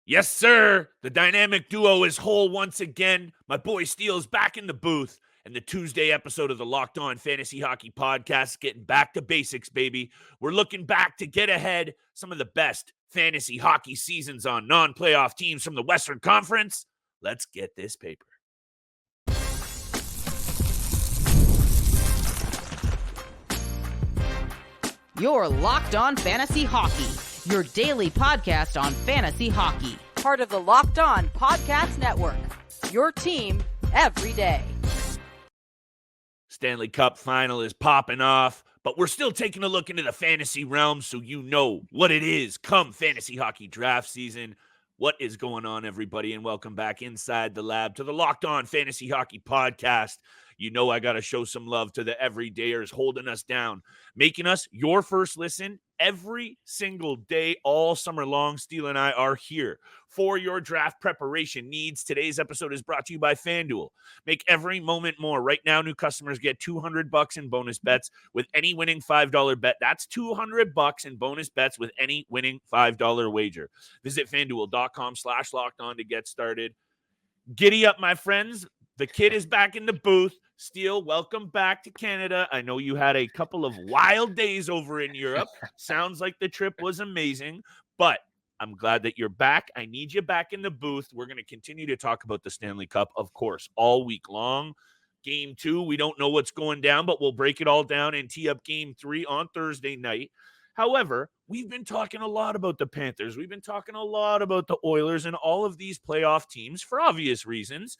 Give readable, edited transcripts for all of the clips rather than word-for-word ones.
Yes, sir. The dynamic duo is whole once again. My boy Steele's back in the booth. And the Tuesday episode of the Locked On Fantasy Hockey Podcast is getting back to basics, baby. We're looking back to get ahead some of the best fantasy hockey seasons on non-playoff teams from the Western Conference. Let's get this paper. You're Locked On Fantasy Hockey, your daily podcast on fantasy hockey. Part of the Locked On Podcast Network, your team every day. Stanley Cup final is popping off, but we're still taking a look into the fantasy realm so you know what it is come fantasy hockey draft season. What is going on, everybody, and welcome back inside the lab to the Locked On Fantasy Hockey Podcast. You know I got to show some love to the everydayers holding us down, making us your first listen every single day all summer long. Steele and I are here for your draft preparation needs. Today's episode is brought to you by FanDuel. Make every moment more. Right now, new customers get $200 in bonus bets with any winning $5 bet. That's $200 in bonus bets with any winning $5 wager. Visit FanDuel.com/locked-on to get started. Giddy up, my friends. The kid is back in the booth. Steele, welcome back to Canada. I know you had a couple of wild days over in Europe. Sounds like the trip was amazing, but I'm glad that you're back. I need you back in the booth. We're going to continue to talk about the Stanley Cup, of course, all week long. Game 2, we don't know what's going down, but we'll break it all down and tee up Game 3 on Thursday night. However, we've been talking a lot about the Panthers. We've been talking a lot about the Oilers and all of these playoff teams for obvious reasons.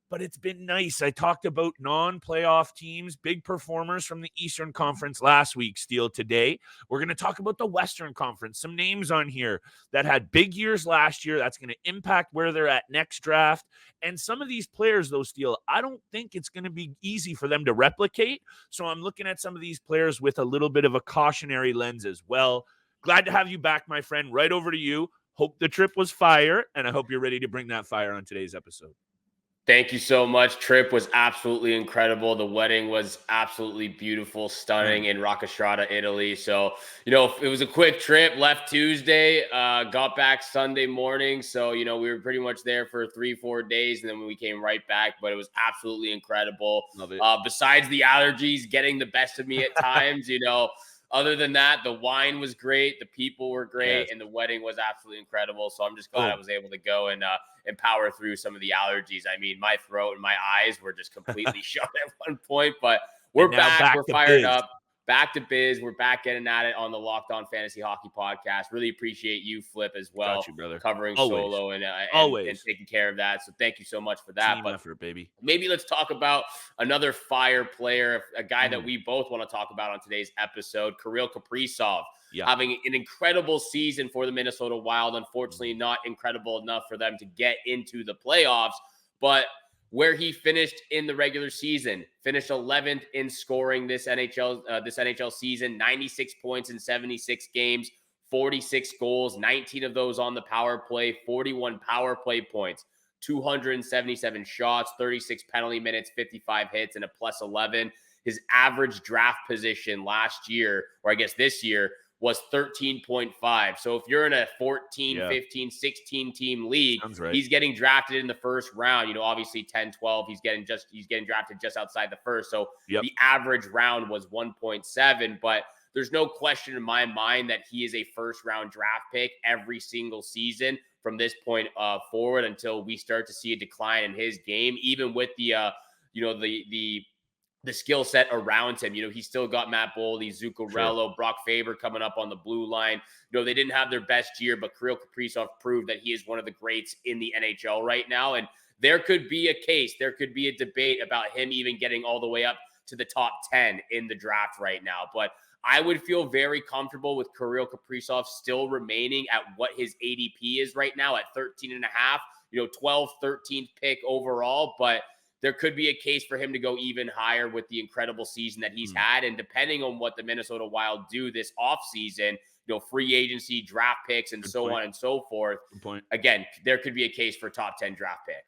But it's been nice. I talked about non-playoff teams, big performers from the Eastern Conference last week. Steele, today, we're going to talk about the Western Conference. Some names on here that had big years last year. That's going to impact where they're at next draft. And some of these players, though, Steele, I don't think it's going to be easy for them to replicate. So I'm looking at some of these players with a little bit of a cautionary lens as well. Glad to have you back, my friend. Right over to you. Hope the trip was fire, and I hope you're ready to bring that fire on today's episode. Thank you so much. Trip was absolutely incredible. The wedding was absolutely beautiful, stunning in Roccascerata, Italy. So, it was a quick trip. Left Tuesday, got back Sunday morning. So, we were pretty much there for 3-4 days, and then we came right back. But it was absolutely incredible. Love it. Besides the allergies getting the best of me at times, other than that, the wine was great, the people were great, and the wedding was absolutely incredible. So I'm just glad I was able to go and power through some of the allergies. I mean, my throat and my eyes were just completely shut at one point, but we're back. We're fired up. Back to biz. We're back getting at it on the Locked On Fantasy Hockey Podcast. Really appreciate you, Flip, as well. Got you, brother. Covering Always. solo and taking care of that. So thank you so much for that. Team effort, baby. Maybe let's talk about another fire player, a guy that we both want to talk about on today's episode, Kirill Kaprizov. Having an incredible season for the Minnesota Wild. Unfortunately, not incredible enough for them to get into the playoffs, but where he finished in the regular season, finished 11th in scoring this NHL season, 96 points in 76 games, 46 goals, 19 of those on the power play, 41 power play points, 277 shots, 36 penalty minutes, 55 hits, and a +11. His average draft position last year, or I guess this year, was 13.5. So if you're in a 14, 15, 16 team league, he's getting drafted in the first round. Obviously 10, 12, he's getting drafted just outside the first. So the average round was 1.7, but there's no question in my mind that he is a first round draft pick every single season from this point forward until we start to see a decline in his game, even with the skill set around him. He's still got Matt Boldy, Zuccarello, Brock Faber coming up on the blue line. They didn't have their best year, but Kirill Kaprizov proved that he is one of the greats in the NHL right now. And there could be a debate about him even getting all the way up to the top 10 in the draft right now. But I would feel very comfortable with Kirill Kaprizov still remaining at what his ADP is right now at 13.5, 12th, 13th pick overall. But there could be a case for him to go even higher with the incredible season that he's had. And depending on what the Minnesota Wild do this offseason, free agency, draft picks, and on and so forth. Again, there could be a case for top 10 draft pick.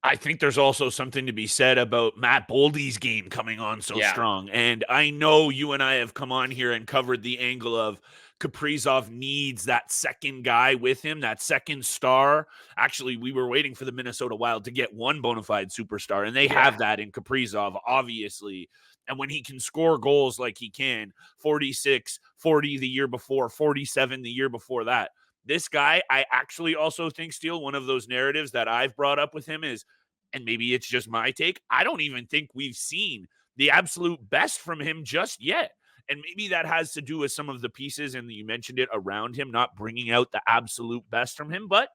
I think there's also something to be said about Matt Boldy's game coming on so strong. And I know you and I have come on here and covered the angle of Kaprizov needs that second guy with him, that second star. Actually, we were waiting for the Minnesota Wild to get one bona fide superstar, and they have that in Kaprizov, obviously. And when he can score goals like he can, 46, 40 the year before, 47 the year before that, this guy, I actually also think, Steele, one of those narratives that I've brought up with him is, and maybe it's just my take, I don't even think we've seen the absolute best from him just yet. And maybe that has to do with some of the pieces, and you mentioned it, around him, not bringing out the absolute best from him, but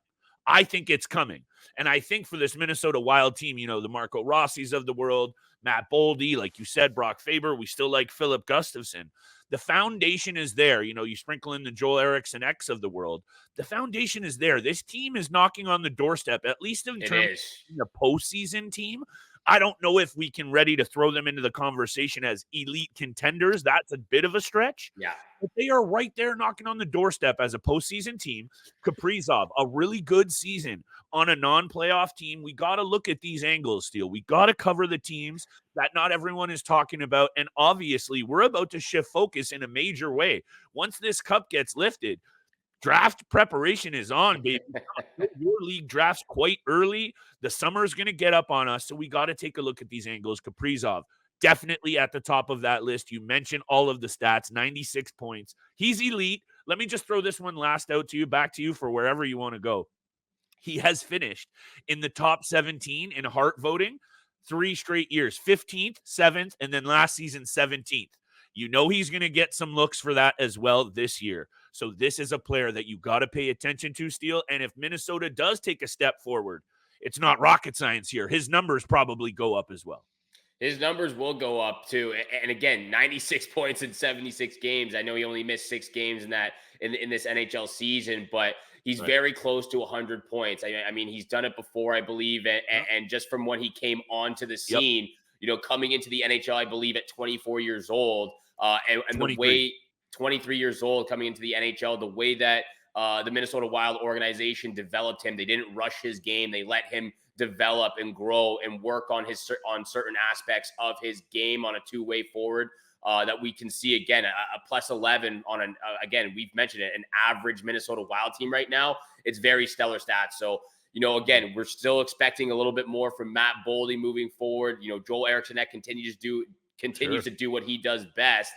I think it's coming. And I think for this Minnesota Wild team, the Marco Rossi's of the world, Matt Boldy, like you said, Brock Faber, we still like Philip Gustafson. The foundation is there. You sprinkle in the Joel Eriksson X of the world. The foundation is there. This team is knocking on the doorstep, at least in terms of the postseason team. I don't know if we can ready to throw them into the conversation as elite contenders. That's a bit of a stretch. Yeah. But they are right there knocking on the doorstep as a postseason team. Kaprizov, a really good season on a non-playoff team. We got to look at these angles, Steele. We got to cover the teams that not everyone is talking about. And obviously, we're about to shift focus in a major way. Once this cup gets lifted, draft preparation is on, baby. Your league drafts quite early. The summer is going to get up on us, so we got to take a look at these angles. Kaprizov, definitely at the top of that list. You mentioned all of the stats, 96 points. He's elite. Let me just throw this one last out to you, back to you for wherever you want to go. He has finished in the top 17 in Hart voting 3 straight years, 15th, 7th, and then last season 17th. He's going to get some looks for that as well this year. So this is a player that you got to pay attention to, Steele. And if Minnesota does take a step forward, it's not rocket science here. His numbers probably go up as well. His numbers will go up too. And again, 96 points in 76 games. I know he only missed 6 games in this NHL season, but he's very close to 100 points. I mean, he's done it before, I believe. And just from when he came onto the scene, coming into the NHL, I believe at 24 years old, and the way 23 years old coming into the NHL, the way that the Minnesota Wild organization developed him, they didn't rush his game. They let him develop and grow and work on certain aspects of his game on a two-way forward that we can see, again, a plus 11 on again, we've mentioned it, an average Minnesota Wild team right now. It's very stellar stats. So, again, we're still expecting a little bit more from Matt Boldy moving forward. Joel Eriksson continues to do what he does best.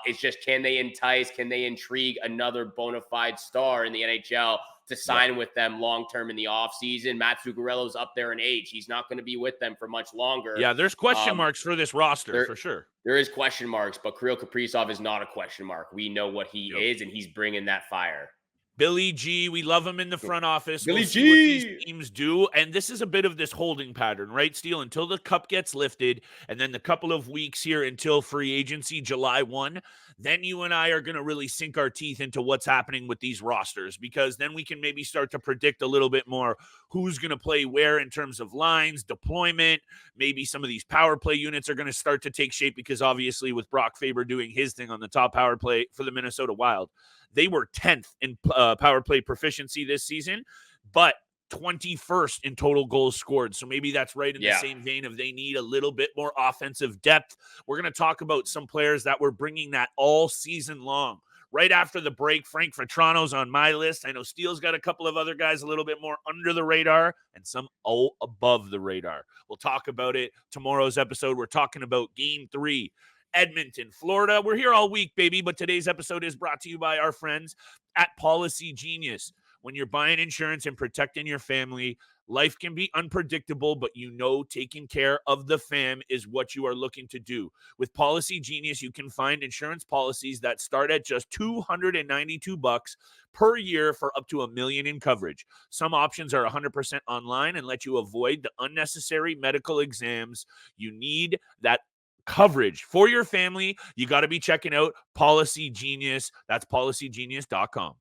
It's just, can they entice, can they intrigue another bona fide star in the NHL to sign with them long-term in the offseason? Matt Zuccarello's up there in age. He's not going to be with them for much longer. Yeah, there's question marks for this roster, for sure. There is question marks, but Kirill Kaprizov is not a question mark. We know what he is, and he's bringing that fire. Billy G, we love him in the front office. Billy G. See what these teams do. And this is a bit of this holding pattern, right, Steele? Until the cup gets lifted, and then the couple of weeks here until free agency, July 1, then you and I are going to really sink our teeth into what's happening with these rosters, because then we can maybe start to predict a little bit more who's going to play where in terms of lines, deployment. Maybe some of these power play units are going to start to take shape, because obviously with Brock Faber doing his thing on the top power play for the Minnesota Wild, they were 10th in power play proficiency this season, but 21st in total goals scored. So maybe that's right in the same vein of they need a little bit more offensive depth. We're going to talk about some players that were bringing that all season long. Right after the break, Frank Vatrano's on my list. I know Steele's got a couple of other guys a little bit more under the radar and some above the radar. We'll talk about it tomorrow's episode. We're talking about Game 3. Edmonton, Florida. We're here all week, baby, but today's episode is brought to you by our friends at Policy Genius. When you're buying insurance and protecting your family, life can be unpredictable, but taking care of the fam is what you are looking to do. With Policy Genius, you can find insurance policies that start at just $292 per year for up to $1 million in coverage. Some options are 100% online and let you avoid the unnecessary medical exams. You need that coverage for your family. You got to be checking out Policy Genius. That's policygenius.com.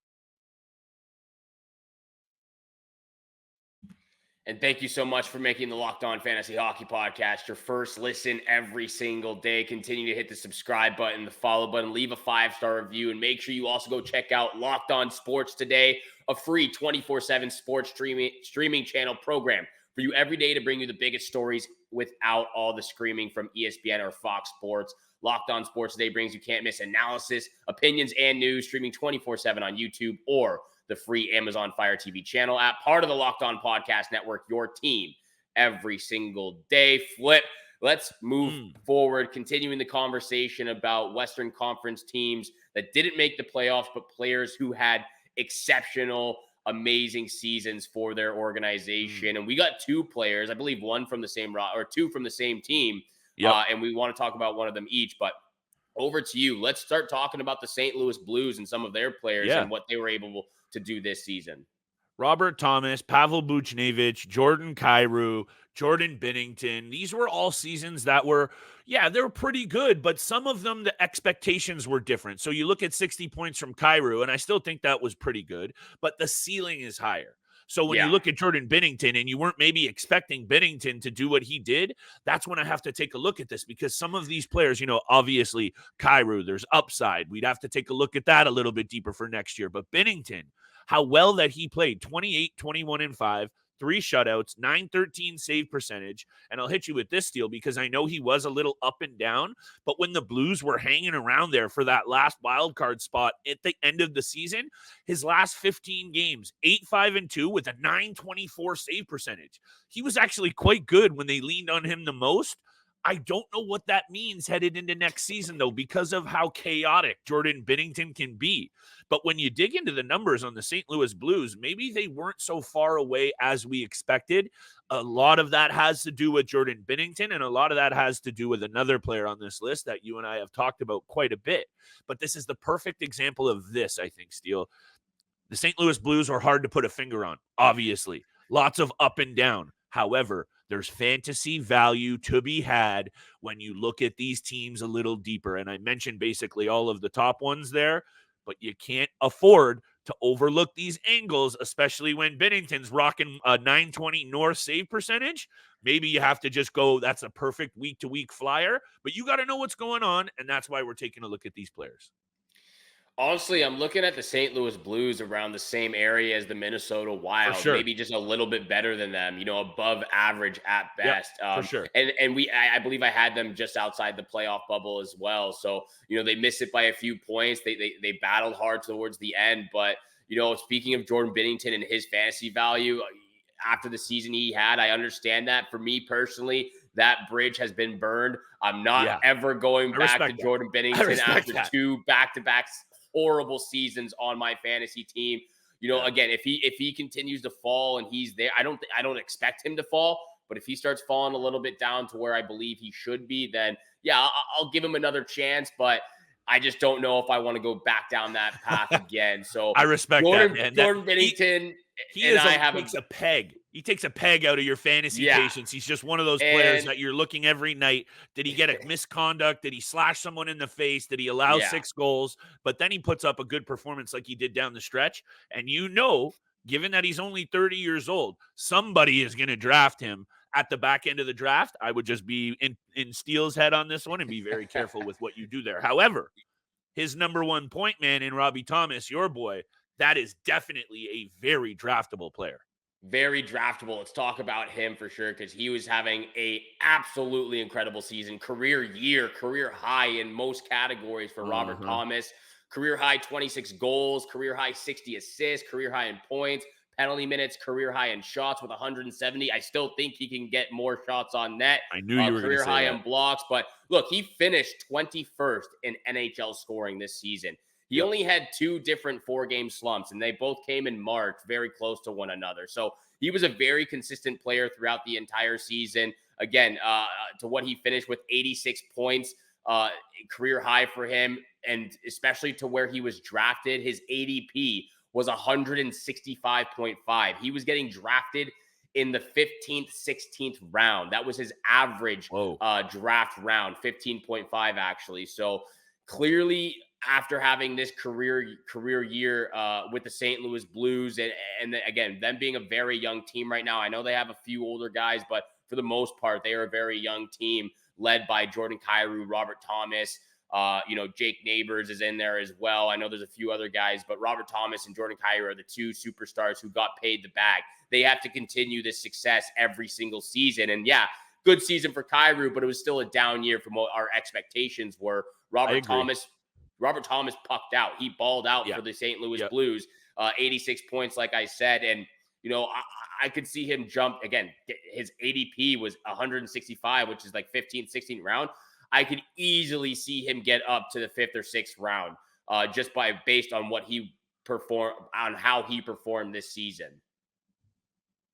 And thank you so much for making the Locked On Fantasy Hockey Podcast your first listen every single day. Continue to hit the subscribe button, the follow button, leave a 5-star review, and make sure you also go check out Locked On Sports Today, a free 24/7 sports streaming channel program for you every day to bring you the biggest stories without all the screaming from ESPN or Fox Sports. Locked On Sports Today brings you can't-miss analysis, opinions, and news, streaming 24/7 on YouTube or the free Amazon Fire TV channel app, part of the Locked On Podcast Network, your team every single day. Flip, let's move forward, continuing the conversation about Western Conference teams that didn't make the playoffs, but players who had exceptional, amazing seasons for their organization. And we got two players, I believe one from the same or two from the same team. And we want to talk about one of them each, but over to you. Let's start talking about the St. Louis Blues and some of their players and what they were able to do this season. Robert Thomas, Pavel Buchnevich, Jordan Kyrou, Jordan Binnington. These were all seasons that were, they were pretty good, but some of them, the expectations were different. So you look at 60 points from Kyrou, and I still think that was pretty good, but the ceiling is higher. So when you look at Jordan Binnington and you weren't maybe expecting Binnington to do what he did, that's when I have to take a look at this, because some of these players, obviously Kyrou, there's upside. We'd have to take a look at that a little bit deeper for next year. But Binnington, how well that he played, 28, 21, and 5, 3 shutouts, .913 save percentage. And I'll hit you with this deal because I know he was a little up and down, but when the Blues were hanging around there for that last wild card spot at the end of the season, his last 15 games, 8-5-2 with a .924 save percentage. He was actually quite good when they leaned on him the most. I don't know what that means headed into next season, though, because of how chaotic Jordan Binnington can be. But when you dig into the numbers on the St. Louis Blues, maybe they weren't so far away as we expected. A lot of that has to do with Jordan Binnington, and a lot of that has to do with another player on this list that you and I have talked about quite a bit. But this is the perfect example of this, I think, Steele. The St. Louis Blues are hard to put a finger on, obviously. Lots of up and down. However, there's fantasy value to be had when you look at these teams a little deeper. And I mentioned basically all of the top ones there, but you can't afford to overlook these angles, especially when Binnington's rocking a .920 North save percentage. Maybe you have to just go, that's a perfect week-to-week flyer, but you got to know what's going on, and that's why we're taking a look at these players. Honestly, I'm looking at the St. Louis Blues around the same area as the Minnesota Wild, maybe just a little bit better than them, above average at best. For sure. And I believe I had them just outside the playoff bubble as well. So, they missed it by a few points. They battled hard towards the end. But, speaking of Jordan Binnington and his fantasy value after the season he had, I understand that. For me personally, that bridge has been burned. I'm not ever going back to Jordan Binnington after 2 back-to-back horrible seasons on my fantasy team. Again, if he continues to fall and he's there, I don't expect him to fall, but if he starts falling a little bit down to where I believe he should be, then I'll give him another chance, but I just don't know if I want to go back down that path again. So I respect that, man. Jordan Binnington, He takes a peg out of your fantasy patience. He's just one of those players that you're looking every night. Did he get a misconduct? Did he slash someone in the face? Did he allow 6 goals? But then he puts up a good performance like he did down the stretch. And given that he's only 30 years old, somebody is going to draft him at the back end of the draft. I would just be in Steele's head on this one and be very careful with what you do there. However, his number one point man in Robbie Thomas, your boy, that is definitely a very draftable player. Very draftable. Let's talk about him for sure, because he was having a absolutely incredible season, career high in most categories for Robert Thomas. Career high 26 goals, career high 60 assists, career high in points, penalty minutes, career high in shots with 170. I still think he can get more shots on net. I knew you were career high in blocks, but look, he finished 21st in NHL scoring this season. He only had 2 different 4-game slumps, and they both came in March, very close to one another. So he was a very consistent player throughout the entire season. Again, to what he finished with 86 points, career high for him, and especially to where he was drafted, his ADP was 165.5. He was getting drafted in the 15th, 16th round. That was his average draft round, 15.5 actually. So clearly, after having this career year with the St. Louis Blues, and again, them being a very young team right now. I know they have a few older guys, but for the most part, they are a very young team led by Jordan Kyrou, Robert Thomas. Jake Neighbors is in there as well. I know there's a few other guys, but Robert Thomas and Jordan Kyrou are the 2 superstars who got paid the bag. They have to continue this success every single season. And good season for Kyrou, but it was still a down year from what our expectations were. Robert Thomas pucked out. He balled out for the St. Louis Blues. 86 points, like I said. And, I could see him jump again. His ADP was 165, which is like 15th, 16th round. I could easily see him get up to the 5th or 6th round just based on what he performed, on how he performed this season.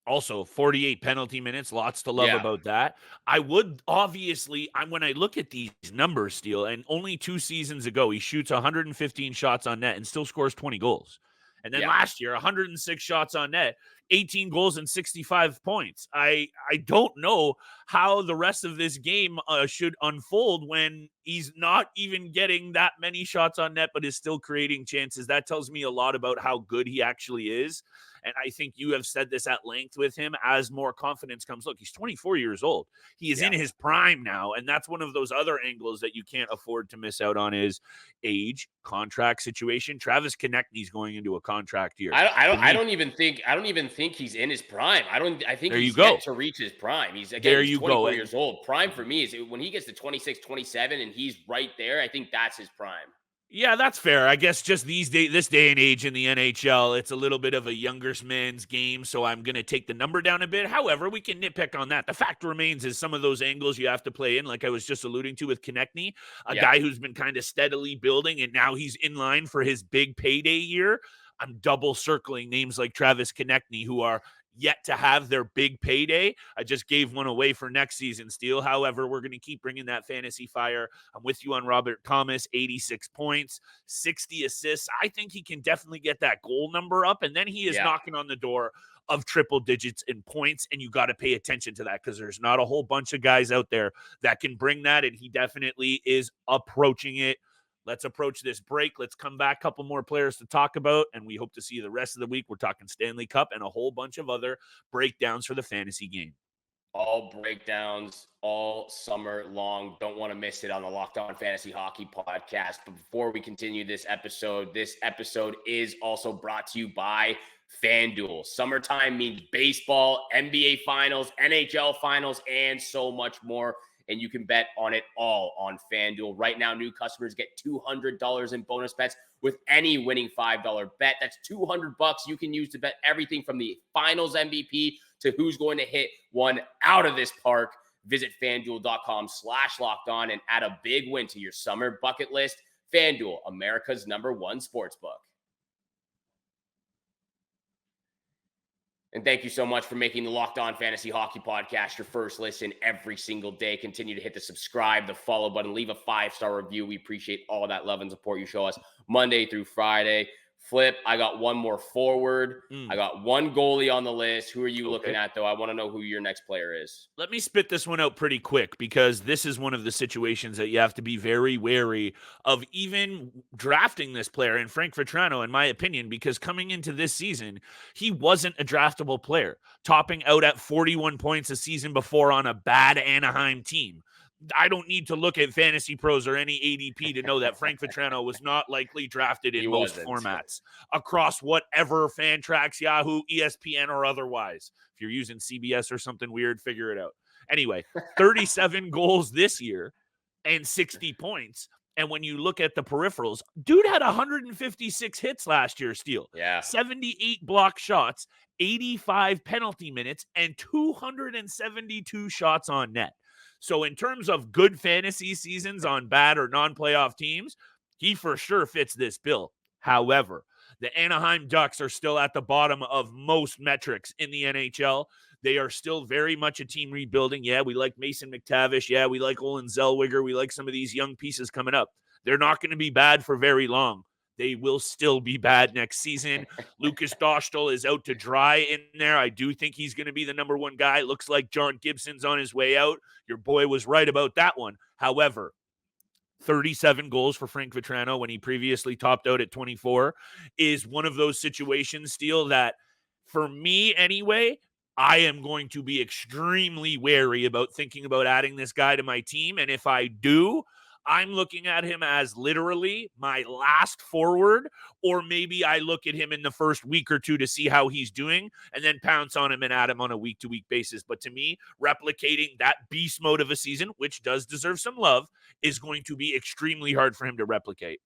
Also, 48 penalty minutes, lots to love about that. I would obviously, when I look at these numbers, Steele, and only 2 seasons ago, he shoots 115 shots on net and still scores 20 goals. And then last year, 106 shots on net, 18 goals and 65 points. I don't know how the rest of this game should unfold when he's not even getting that many shots on net, but is still creating chances. That tells me a lot about how good he actually is. And I think you have said this at length with him as more confidence comes. Look, he's 24 years old. He is in his prime now. And that's one of those other angles that you can't afford to miss out on is age, contract situation. Travis Konechny's going into a contract year. I don't even think he's in his prime. I think he's yet to reach his prime. He's 24 years old. Prime for me is when he gets to 26, 27 and he's right there. I think that's his prime. Yeah, that's fair. I guess just this day and age in the NHL, it's a little bit of a younger man's game, so I'm going to take the number down a bit. However, we can nitpick on that. The fact remains is some of those angles you have to play in, like I was just alluding to with Konechny, a guy who's been kind of steadily building, and now he's in line for his big payday year. I'm double circling names like Travis Konechny, who are yet to have their big payday. I just gave one away for next season, Steele. However, we're going to keep bringing that fantasy fire. I'm with you on Robert Thomas, 86 points, 60 assists. I think he can definitely get that goal number up, and then he is knocking on the door of triple digits in points, and you got to pay attention to that because there's not a whole bunch of guys out there that can bring that, and he definitely is approaching it. Let's approach this break. Let's come back. A couple more players to talk about, and we hope to see you the rest of the week. We're talking Stanley Cup and a whole bunch of other breakdowns for the fantasy game. All breakdowns all summer long. Don't want to miss it on the Locked On Fantasy Hockey podcast. But before we continue this episode is also brought to you by FanDuel. Summertime means baseball, NBA finals, NHL finals, and so much more. And you can bet on it all on FanDuel. Right now, new customers get $200 in bonus bets with any winning $5 bet. That's $200 you can use to bet everything from the finals MVP to who's going to hit one out of this park. Visit FanDuel.com/lockedon and add a big win to your summer bucket list. FanDuel, America's #1 sportsbook. And thank you so much for making the Locked On Fantasy Hockey podcast your first listen every single day. Continue to hit the subscribe, the follow button, leave a 5-star review. We appreciate all that love and support you show us Monday through Friday. Flip, I got one more forward. I got one goalie on the list. Who are you looking at, though? I want to know who your next player is. Let me spit this one out pretty quick because this is one of the situations that you have to be very wary of even drafting this player. And Frank Vatrano, in my opinion, because coming into this season, he wasn't a draftable player, topping out at 41 points a season before on a bad Anaheim team. I don't need to look at Fantasy Pros or any ADP to know that Frank Vatrano was not likely drafted in most formats across whatever Fantrax, Yahoo, ESPN, or otherwise. If you're using CBS or something weird, figure it out. Anyway, 37 goals this year and 60 points. And when you look at the peripherals, dude had 156 hits last year, Steele. 78 block shots, 85 penalty minutes, and 272 shots on net. So in terms of good fantasy seasons on bad or non-playoff teams, he for sure fits this bill. However, the Anaheim Ducks are still at the bottom of most metrics in the NHL. They are still very much a team rebuilding. Yeah, we like Mason McTavish. Yeah, we like Olin Zellweger. We like some of these young pieces coming up. They're not going to be bad for very long. They will still be bad next season. Lucas Dostal is out to dry in there. I do think he's going to be the #1 guy. Looks like John Gibson's on his way out. Your boy was right about that one. However, 37 goals for Frank Vatrano when he previously topped out at 24 is one of those situations, Steele, that for me anyway, I am going to be extremely wary about thinking about adding this guy to my team. And if I do, I'm looking at him as literally my last forward, or maybe I look at him in the first week or two to see how he's doing and then pounce on him and add him on a week-to-week basis. But to me, replicating that beast mode of a season, which does deserve some love, is going to be extremely hard for him to replicate.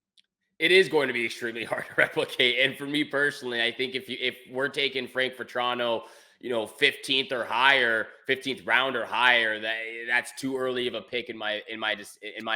It is going to be extremely hard to replicate. And for me personally, I think if we're taking Frank Vatrano, 15th or higher, 15th round or higher, that's too early of a pick in my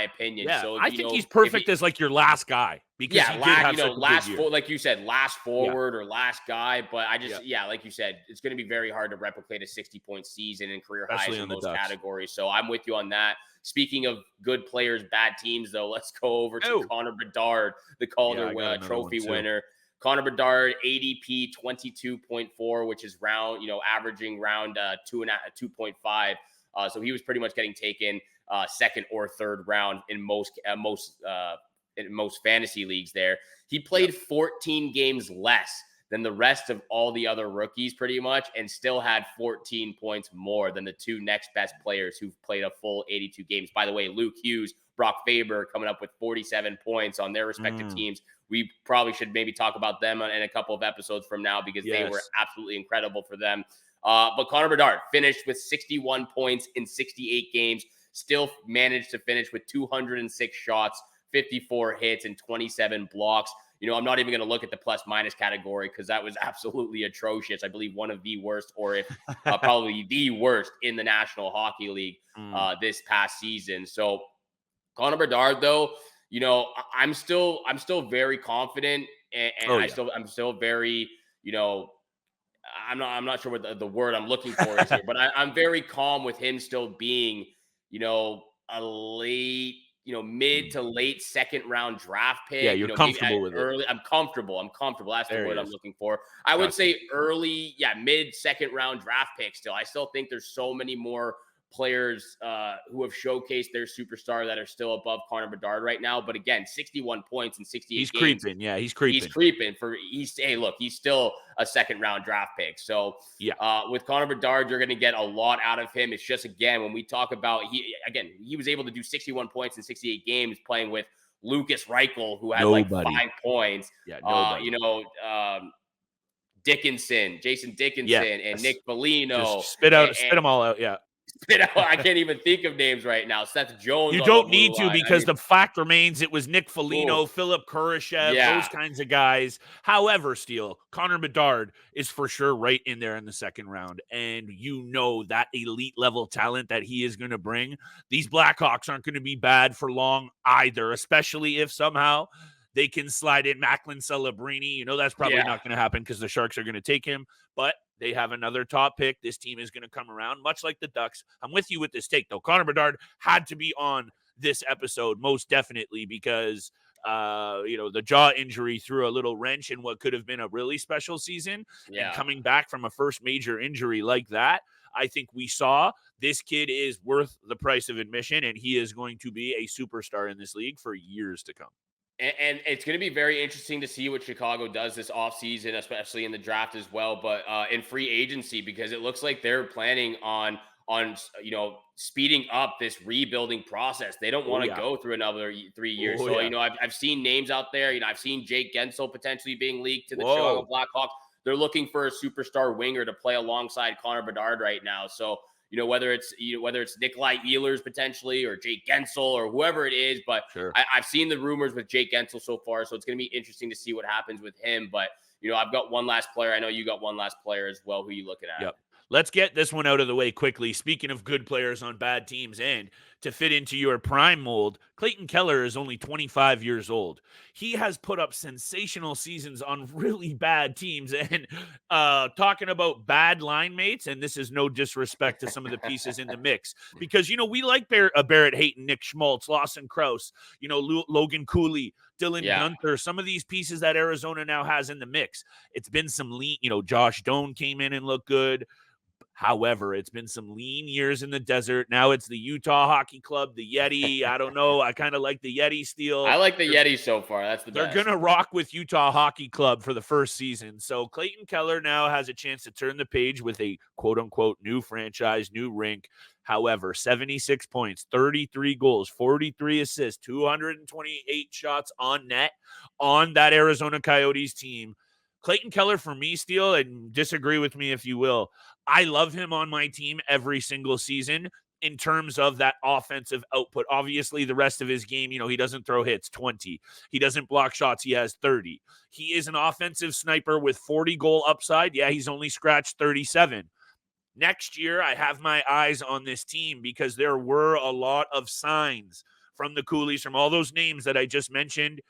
opinion. Yeah, So I think he's perfect as like your last guy because he did have such a last good year. like you said, last forward or last guy. But I just like you said, it's going to be very hard to replicate a 60-point season and career highs in those categories. So I'm with you on that. Speaking of good players, bad teams, though, let's go over to Connor Bedard, the Calder Trophy winner. Connor Bedard, ADP 22.4, which is averaging round 2.5. So he was pretty much getting taken second or third round in most fantasy leagues there. He played 14 games less than the rest of all the other rookies pretty much, and still had 14 points more than the two next best players who've played a full 82 games. By the way, Luke Hughes, Brock Faber coming up with 47 points on their respective teams. We probably should maybe talk about them in a couple of episodes from now because they were absolutely incredible for them. But Connor Bedard finished with 61 points in 68 games, still managed to finish with 206 shots, 54 hits, and 27 blocks. I'm not even going to look at the plus minus category because that was absolutely atrocious. I believe one of the worst, or if probably the worst in the National Hockey League this past season. So Connor Bedard, though, I'm still very confident, and I'm still very, I'm not sure what the word I'm looking for is here, but I'm very calm with him still being, a late, mid to late second round draft pick. Yeah, you're comfortable with early. I'm comfortable. That's the word I'm looking for. I would say early, mid second round draft pick still. I still think there's so many more players who have showcased their superstar that are still above Connor Bedard right now. But again, 61 points in 68 games. He's creeping. Yeah, he's creeping. He's creeping. He's still a second round draft pick. So with Connor Bedard, you're going to get a lot out of him. It's just, again, when we talk about, he was able to do 61 points in 68 games playing with Lucas Reichel, who had like 5 points. Yeah, Jason Dickinson, and Nick Foligno. Just spit them all out. Yeah. I can't even think of names right now. Seth Jones. You don't need to because the fact remains it was Nick Foligno, Philip Kurashev, those kinds of guys. However, Steele, Connor Bedard is for sure right in there in the second round. And that elite level talent that he is going to bring. These Blackhawks aren't going to be bad for long either, especially if somehow they can slide in Macklin Celebrini. That's probably not going to happen because the Sharks are going to take him. But they have another top pick. This team is going to come around, much like the Ducks. I'm with you with this take, though. Connor Bedard had to be on this episode, most definitely, because, the jaw injury threw a little wrench in what could have been a really special season. Yeah. And coming back from a first major injury like that, I think we saw this kid is worth the price of admission, and he is going to be a superstar in this league for years to come. And it's going to be very interesting to see what Chicago does this offseason, especially in the draft as well, but in free agency, because it looks like they're planning on speeding up this rebuilding process. They don't want to go through another 3 years. I've seen names out there. I've seen Jake Gensel potentially being leaked to the Chicago Blackhawks. They're looking for a superstar winger to play alongside Connor Bedard right now. So whether it's Nikolai Ehlers potentially or Jake Gensel or whoever it is, but I've seen the rumors with Jake Gensel so far, so it's going to be interesting to see what happens with him. But I've got one last player. I know you got one last player as well. Who you looking at? Yep. Let's get this one out of the way quickly. Speaking of good players on bad teams, and to fit into your prime mold, Clayton Keller is only 25 years old. He has put up sensational seasons on really bad teams. And talking about bad line mates, and this is no disrespect to some of the pieces in the mix, because, we like Barrett Hayton, Nick Schmaltz, Lawson Krause, Logan Cooley, Dylan Gunther, some of these pieces that Arizona now has in the mix. It's been some lean, Josh Doan came in and looked good. However, it's been some lean years in the desert. Now it's the Utah Hockey Club, the Yeti. I don't know. I kind of like the Yeti I steel. like the Yeti so far. That's the They're best. going to rock with Utah Hockey Club for the first season. So Clayton Keller now has a chance to turn the page with a quote-unquote new franchise, new rink. However, 76 points, 33 goals, 43 assists, 228 shots on net on that Arizona Coyotes team. Clayton Keller, for me, Steele, and disagree with me if you will, I love him on my team every single season in terms of that offensive output. Obviously, the rest of his game, he doesn't throw hits, 20. He doesn't block shots, he has 30. He is an offensive sniper with 40 goal upside. Yeah, he's only scratched 37. Next year, I have my eyes on this team because there were a lot of signs from the Coolies, from all those names that I just mentioned,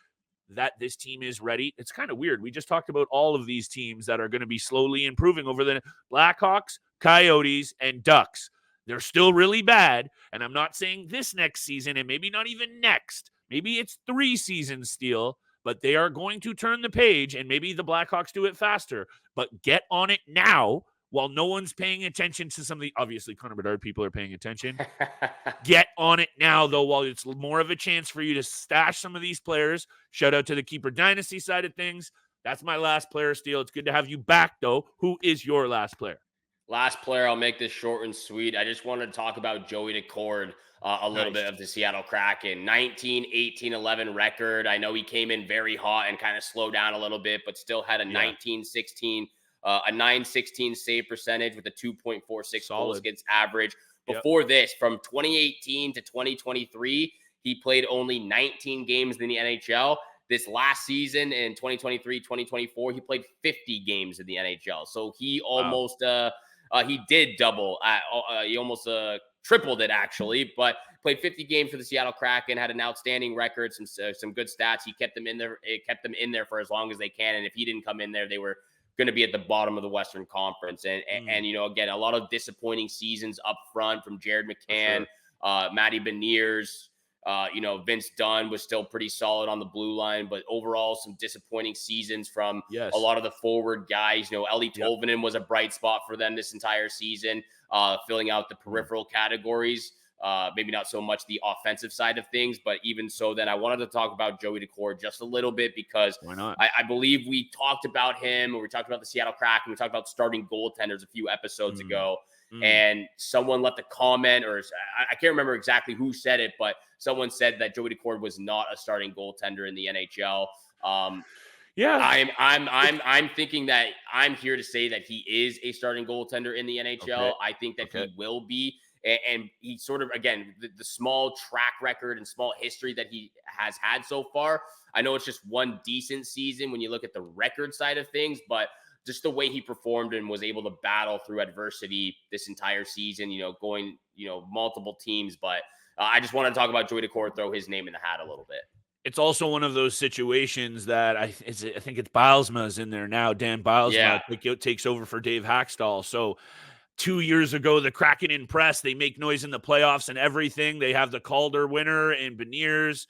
that this team is ready. It's kind of weird. We just talked about all of these teams that are going to be slowly improving over the Blackhawks, Coyotes, and Ducks. They're still really bad, and I'm not saying this next season and maybe not even next. Maybe it's 3 seasons, Steele, but they are going to turn the page, and maybe the Blackhawks do it faster. But get on it now while no one's paying attention to some of the, obviously, Connor Bedard people are paying attention. Get on it now, though, while it's more of a chance for you to stash some of these players. Shout out to the Keeper Dynasty side of things. That's my last player, Steele. It's good to have you back, though. Who is your last player? Last player, I'll make this short and sweet. I just wanted to talk about Joey Decord a little bit of the Seattle Kraken. 19, 18, 11 record. I know he came in very hot and kind of slowed down a little bit, but still had a 19, 16, a 916 save percentage with a 2.46 goals against average. Before this, from 2018 to 2023, he played only 19 games in the NHL. This last season in 2023, 2024, he played 50 games in the NHL. So he almost he did double. He almost tripled it, actually, but played 50 games for the Seattle Kraken, had an outstanding record, some good stats. He kept them in there. It kept them in there for as long as they can. And if he didn't come in there, they were going to be at the bottom of the Western Conference. And again, a lot of disappointing seasons up front from Jared McCann, Matty Beniers. Vince Dunn was still pretty solid on the blue line, but overall some disappointing seasons from a lot of the forward guys. Ellie Tolvanen was a bright spot for them this entire season, filling out the peripheral categories. Maybe not so much the offensive side of things, but even so, then I wanted to talk about Joey Decord just a little bit because why not? I believe we talked about him, or we talked about the Seattle Kraken, we talked about starting goaltenders a few episodes ago, and someone left a comment, or I can't remember exactly who said it, but someone said that Joey Decord was not a starting goaltender in the NHL. I'm thinking that I'm here to say that he is a starting goaltender in the NHL. Okay. I think that he will be. And he sort of, again, the small track record and small history that he has had so far. I know it's just one decent season when you look at the record side of things, but just the way he performed and was able to battle through adversity this entire season, going, multiple teams. But I just want to talk about Joey Decord, throw his name in the hat a little bit. It's also one of those situations that I think it's Bilesma's in there now. Dan Bilesma takes over for Dave Hackstall. So 2 years ago, the Kraken in press, they make noise in the playoffs and everything. They have the Calder winner and Beniers,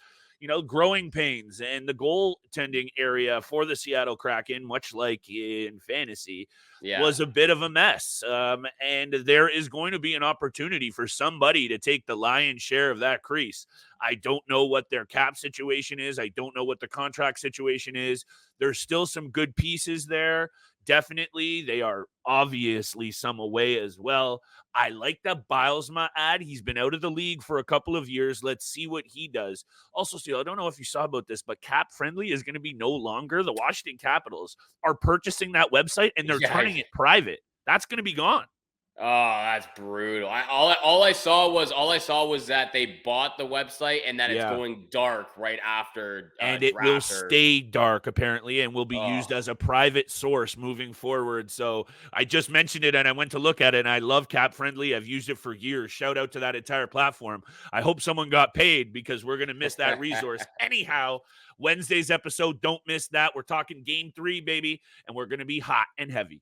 growing pains. And the goaltending area for the Seattle Kraken, much like in fantasy, was a bit of a mess. And there is going to be an opportunity for somebody to take the lion's share of that crease. I don't know what their cap situation is. I don't know what the contract situation is. There's still some good pieces there. Definitely, they are obviously some away as well. I like that Bilesma ad. He's been out of the league for a couple of years. Let's see what he does. Also, Steele, I don't know if you saw about this, but Cap Friendly is going to be no longer. The Washington Capitals are purchasing that website, and they're turning it private. That's going to be gone. Oh, that's brutal. All I saw was that they bought the website and that it's going dark right after. And it will stay dark, apparently, and will be used as a private source moving forward. So I just mentioned it, and I went to look at it, and I love Cap Friendly. I've used it for years. Shout out to that entire platform. I hope someone got paid because we're going to miss that resource. Anyhow, Wednesday's episode, don't miss that. We're talking Game 3, baby, and we're going to be hot and heavy.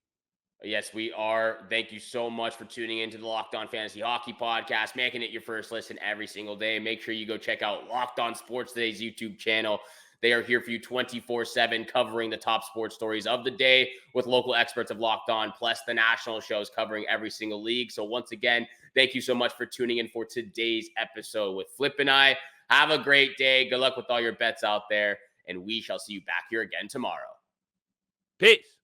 Yes, we are. Thank you so much for tuning into the Locked On Fantasy Hockey Podcast, making it your first listen every single day. Make sure you go check out Locked On Sports Today's YouTube channel. They are here for you 24/7, covering the top sports stories of the day with local experts of Locked On, plus the national shows covering every single league. So once again, thank you so much for tuning in for today's episode with Flip and I. Have a great day. Good luck with all your bets out there, and we shall see you back here again tomorrow. Peace.